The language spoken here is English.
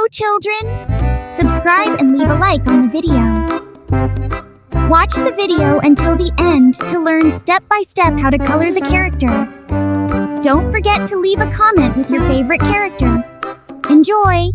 Hello, children! Subscribe and leave a like on the video. Watch the video until the end to learn step by step how to color the character. Don't forget to leave a comment with your favorite character. Enjoy!